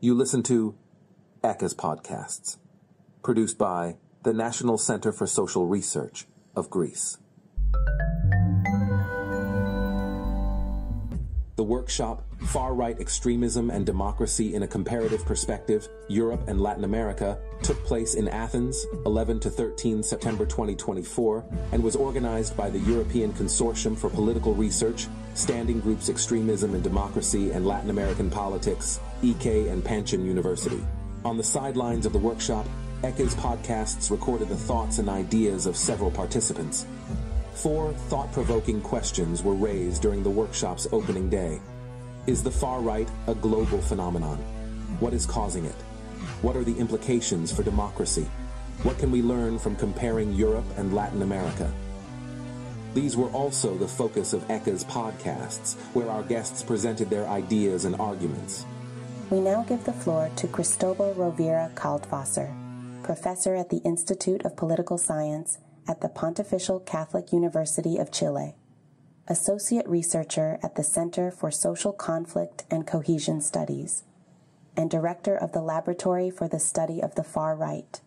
You listen to EKKE's podcasts, produced by the National Center for Social Research of Greece. The workshop, Far-Right Extremism and Democracy in a Comparative Perspective, Europe and Latin America, took place in Athens, 11 to 13 September 2024, and was organized by the European Consortium for Political Research, Standing Groups Extremism and Democracy and Latin American Politics, EKKE and Pantheon University. On the sidelines of the workshop, EKKE's podcasts recorded the thoughts and ideas of several participants. 4 thought-provoking questions were raised during the workshop's opening day. Is the far right a global phenomenon? What is causing it? What are the implications for democracy? What can we learn from comparing Europe and Latin America? These were also the focus of EKKE's podcasts, where our guests presented their ideas and arguments. We now give the floor to Cristóbal Rovira Kaltwasser, professor at the Institute of Political Science at the Pontificial Catholic University of Chile, associate researcher at the Center for Social Conflict and Cohesion Studies, and director of the Laboratory for the Study of the Far Right.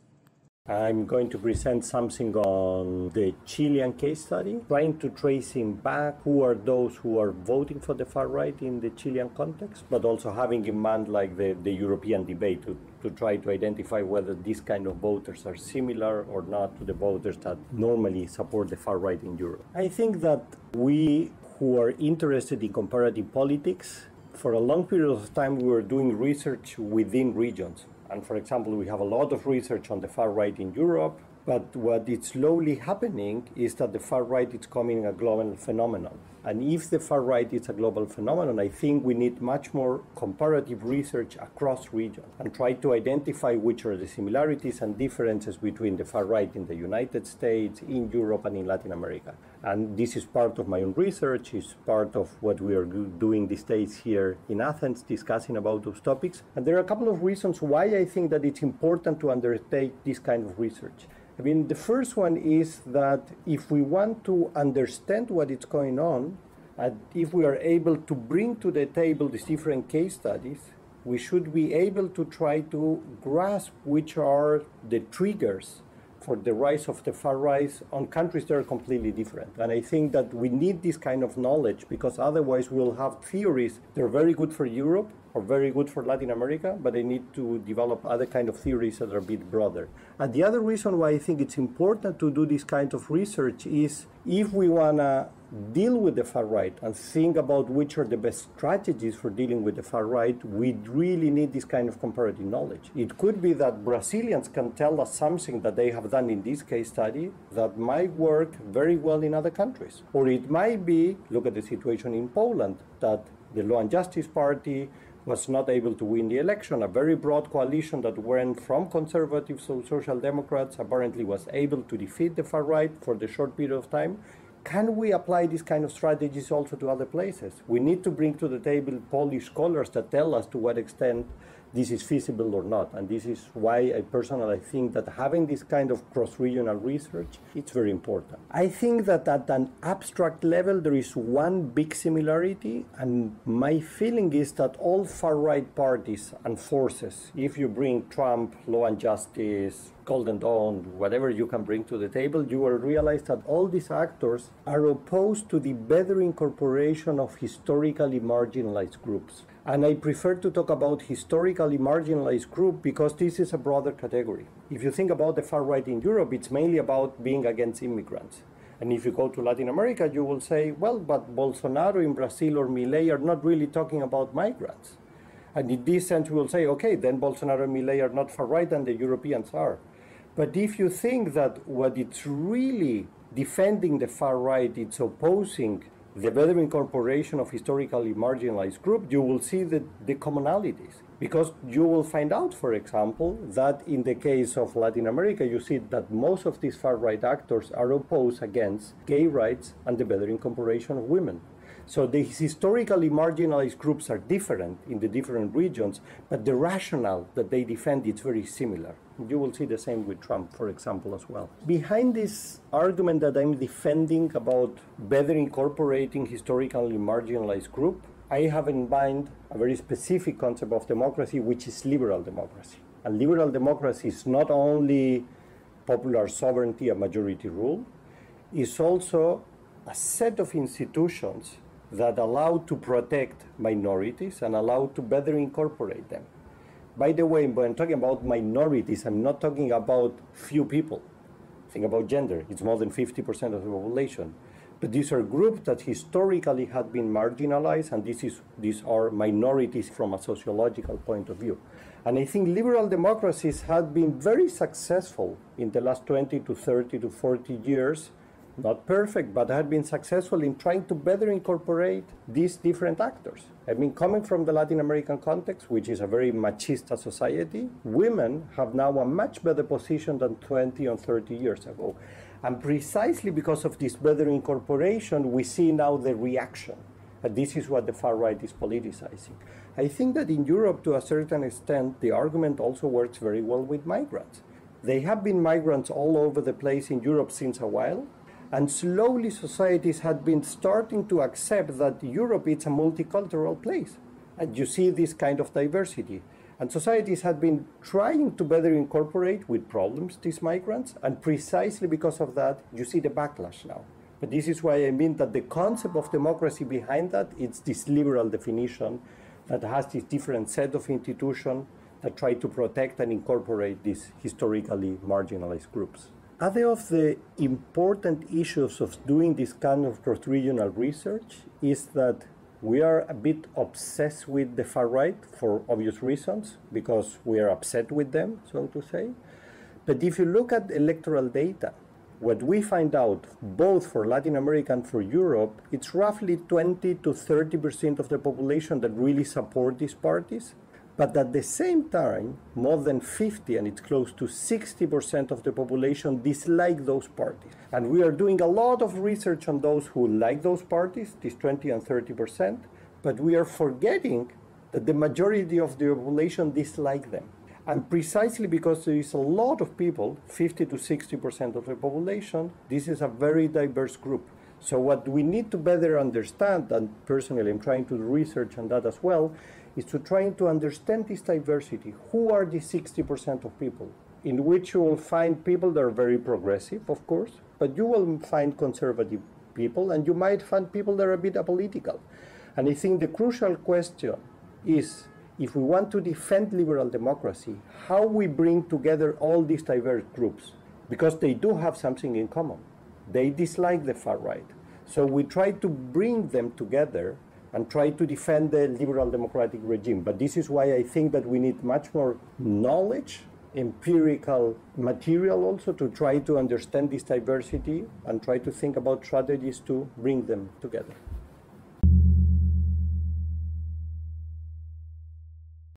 I'm going to present something on the Chilean case study, trying to tracing back who are those who are voting for the far right in the Chilean context, but also having in mind like the European debate to try to identify whether these kind of voters are similar or not to the voters that normally support the far right in Europe. I think that we who are interested in comparative politics, for a long period of time we were doing research within regions. And for example, we have a lot of research on the far right in Europe, but what is slowly happening is that the far right is becoming a global phenomenon. And if the far right is a global phenomenon, I think we need much more comparative research across regions and try to identify which are the similarities and differences between the far right in the United States, in Europe, and in Latin America. And this is part of my own research, is part of what we are doing these days here in Athens, discussing about those topics. And there are a couple of reasons why I think that it's important to undertake this kind of research. I mean, the first one is that if we want to understand what is going on, and if we are able to bring to the table these different case studies, we should be able to try to grasp which are the triggers for the rise of the far right on countries that are completely different. And I think that we need this kind of knowledge, because otherwise we'll have theories that are very good for Europe or very good for Latin America, but they need to develop other kind of theories that are a bit broader. And the other reason why I think it's important to do this kind of research is if we want to deal with the far right and think about which are the best strategies for dealing with the far right, we really need this kind of comparative knowledge. It could be that Brazilians can tell us something that they have done in this case study that might work very well in other countries. Or it might be, look at the situation in Poland, that the Law and Justice Party was not able to win the election. A very broad coalition that went from conservatives to social democrats apparently was able to defeat the far right for the short period of time. Can we apply these kind of strategies also to other places? We need to bring to the table Polish scholars that tell us to what extent this is feasible or not. And this is why I personally think that having this kind of cross-regional research, it's very important. I think that at an abstract level, there is one big similarity, and my feeling is that all far-right parties and forces, if you bring Trump, Law and Justice, Golden Dawn, whatever you can bring to the table, you will realize that all these actors are opposed to the better incorporation of historically marginalized groups. And I prefer to talk about historically marginalized group because this is a broader category. If you think about the far right in Europe, it's mainly about being against immigrants. And if you go to Latin America, you will say, well, but Bolsonaro in Brazil or Milei are not really talking about migrants. And in this sense, we will say, okay, then Bolsonaro and Milei are not far right and the Europeans are. But if you think that what it's really defending the far right, it's opposing the better incorporation of historically marginalized groups, you will see the commonalities. Because you will find out, for example, that in the case of Latin America, you see that most of these far-right actors are opposed against gay rights and the better incorporation of women. So these historically marginalized groups are different in the different regions, but the rationale that they defend is very similar. You will see the same with Trump, for example, as well. Behind this argument that I'm defending about better incorporating historically marginalized group, I have in mind a very specific concept of democracy, which is liberal democracy. And liberal democracy is not only popular sovereignty and majority rule, it's also a set of institutions that allow to protect minorities and allow to better incorporate them. By the way, when I'm talking about minorities, I'm not talking about few people. Think about gender, it's more than 50% of the population. But these are groups that historically had been marginalized, and these are minorities from a sociological point of view. And I think liberal democracies have been very successful in the last 20 to 30 to 40 years, not perfect, but have been successful in trying to better incorporate these different actors. I mean, coming from the Latin American context, which is a very machista society, women have now a much better position than 20 or 30 years ago. And precisely because of this better incorporation, we see now the reaction. And this is what the far right is politicizing. I think that in Europe, to a certain extent, the argument also works very well with migrants. They have been migrants all over the place in Europe since a while. And slowly societies had been starting to accept that Europe is a multicultural place. And you see this kind of diversity. And societies had been trying to better incorporate with problems these migrants. And precisely because of that, you see the backlash now. But this is why I mean that the concept of democracy behind that, it's this liberal definition that has this different set of institutions that try to protect and incorporate these historically marginalized groups. Other of the important issues of doing this kind of cross-regional research is that we are a bit obsessed with the far right for obvious reasons, because we are upset with them, so to say. But if you look at electoral data, what we find out, both for Latin America and for Europe, it's roughly 20 to 30% of the population that really support these parties. But at the same time, more than 50, and it's close to 60% of the population dislike those parties. And we are doing a lot of research on those who like those parties, these 20 and 30%, but we are forgetting that the majority of the population dislike them. And precisely because there is a lot of people, 50 to 60% of the population, this is a very diverse group. So what we need to better understand, and personally I'm trying to do research on that as well, is to try to understand this diversity. Who are the 60% of people? In which you will find people that are very progressive, of course, but you will find conservative people, and you might find people that are a bit apolitical. And I think the crucial question is, if we want to defend liberal democracy, how we bring together all these diverse groups, because they do have something in common. They dislike the far right. So we try to bring them together and try to defend the liberal democratic regime. But this is why I think that we need much more knowledge, empirical material also, to try to understand this diversity and try to think about strategies to bring them together.